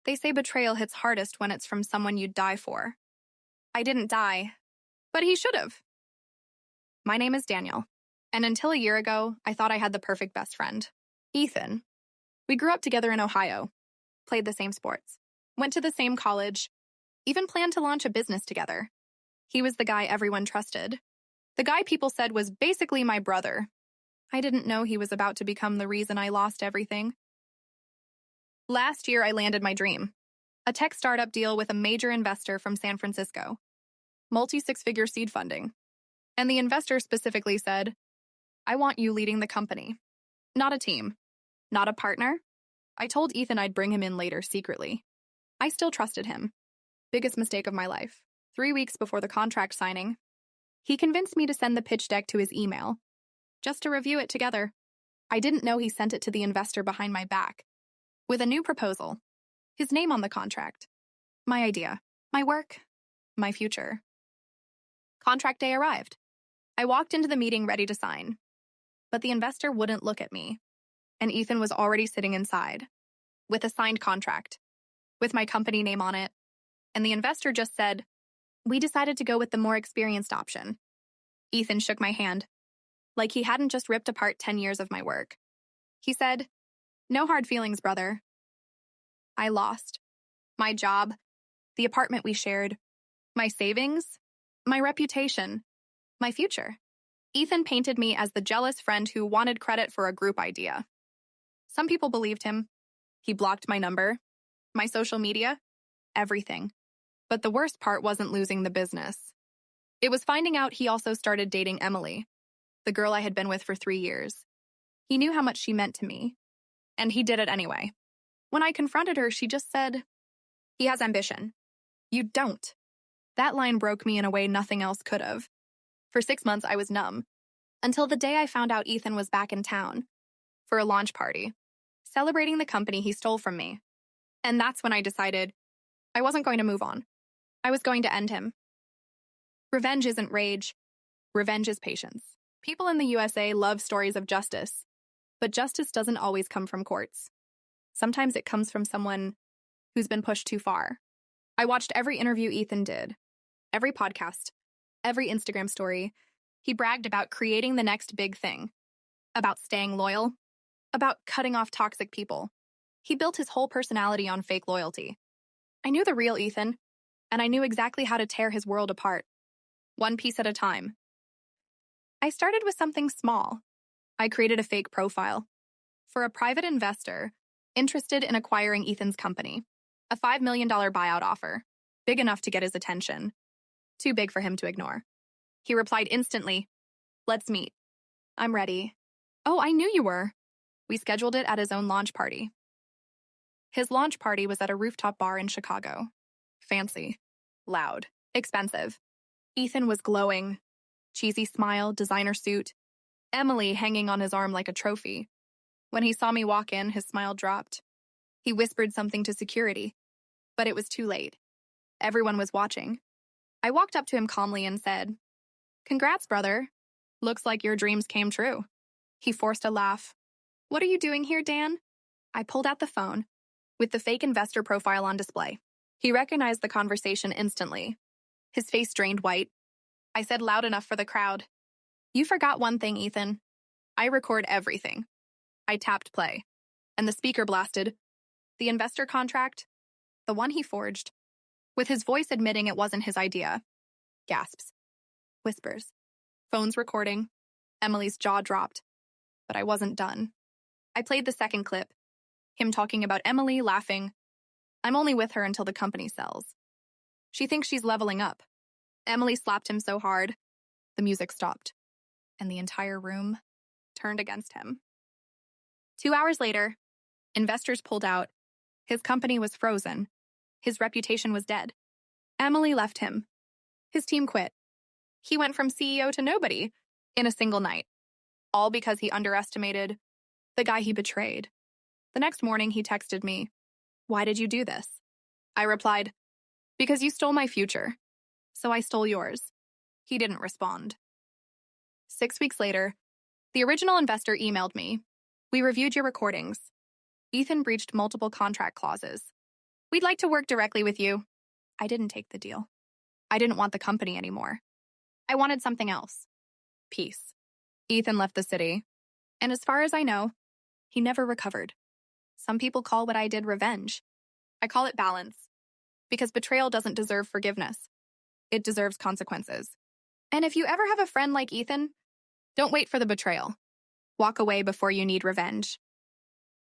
They say betrayal hits hardest when it's from someone you'd die for. I didn't die, but he should have. My name is Daniel, and until a year ago, I thought I had the perfect best friend, Ethan. We grew up together in Ohio, played the same sports, went to the same college, even planned to launch a business together. He was the guy everyone trusted. The guy people said was basically my brother. I didn't know he was about to become the reason I lost everything. Last year, I landed my dream. A tech startup deal with a major investor from San Francisco. Multi-six-figure seed funding. And the investor specifically said, I want you leading the company. Not a team. Not a partner. I told Ethan I'd bring him in later secretly. I still trusted him. Biggest mistake of my life. 3 weeks before the contract signing, he convinced me to send the pitch deck to his email, just to review it together. I didn't know he sent it to the investor behind my back, with a new proposal, his name on the contract. My idea, my work, my future. Contract day arrived. I walked into the meeting ready to sign, but the investor wouldn't look at me, and Ethan was already sitting inside, with a signed contract, with my company name on it, and the investor just said, we decided to go with the more experienced option. Ethan shook my hand, like he hadn't just ripped apart 10 years of my work. He said, no hard feelings, brother. I lost. My job, the apartment we shared, my savings, my reputation, my future. Ethan painted me as the jealous friend who wanted credit for a group idea. Some people believed him. He blocked my number, my social media, everything. But the worst part wasn't losing the business. It was finding out he also started dating Emily, the girl I had been with for 3 years. He knew how much she meant to me, and he did it anyway. When I confronted her, she just said, he has ambition. You don't. That line broke me in a way nothing else could have. For 6 months, I was numb, until the day I found out Ethan was back in town for a launch party, celebrating the company he stole from me. And that's when I decided I wasn't going to move on. I was going to end him. Revenge isn't rage. Revenge is patience. People in the USA love stories of justice, but justice doesn't always come from courts. Sometimes it comes from someone who's been pushed too far. I watched every interview Ethan did, every podcast, every Instagram story. He bragged about creating the next big thing, about staying loyal, about cutting off toxic people. He built his whole personality on fake loyalty. I knew the real Ethan, and I knew exactly how to tear his world apart, one piece at a time. I started with something small. I created a fake profile for a private investor interested in acquiring Ethan's company, a $5 million buyout offer, big enough to get his attention, too big for him to ignore. He replied instantly, let's meet. I'm ready. Oh, I knew you were. We scheduled it at his own launch party. His launch party was at a rooftop bar in Chicago. Fancy, loud, expensive. Ethan was glowing. Cheesy smile, designer suit. Emily hanging on his arm like a trophy. When he saw me walk in, his smile dropped. He whispered something to security, but it was too late. Everyone was watching. I walked up to him calmly and said, congrats, brother. Looks like your dreams came true. He forced a laugh. What are you doing here, Dan? I pulled out the phone, with the fake investor profile on display. He recognized the conversation instantly. His face drained white. I said loud enough for the crowd, you forgot one thing, Ethan. I record everything. I tapped play, and the speaker blasted, the investor contract, the one he forged, with his voice admitting it wasn't his idea. Gasps. Whispers. Phones recording. Emily's jaw dropped. But I wasn't done. I played the second clip. Him talking about Emily, laughing. I'm only with her until the company sells. She thinks she's leveling up. Emily slapped him so hard, the music stopped, and the entire room turned against him. 2 hours later, investors pulled out. His company was frozen. His reputation was dead. Emily left him. His team quit. He went from CEO to nobody in a single night, all because he underestimated the guy he betrayed. The next morning, he texted me, why did you do this? I replied, because you stole my future, so I stole yours. He didn't respond. 6 weeks later, the original investor emailed me. We reviewed your recordings. Ethan breached multiple contract clauses. We'd like to work directly with you. I didn't take the deal. I didn't want the company anymore. I wanted something else. Peace. Ethan left the city. And as far as I know, he never recovered. Some people call what I did revenge. I call it balance. Because betrayal doesn't deserve forgiveness. It deserves consequences. And if you ever have a friend like Ethan, don't wait for the betrayal. Walk away before you need revenge.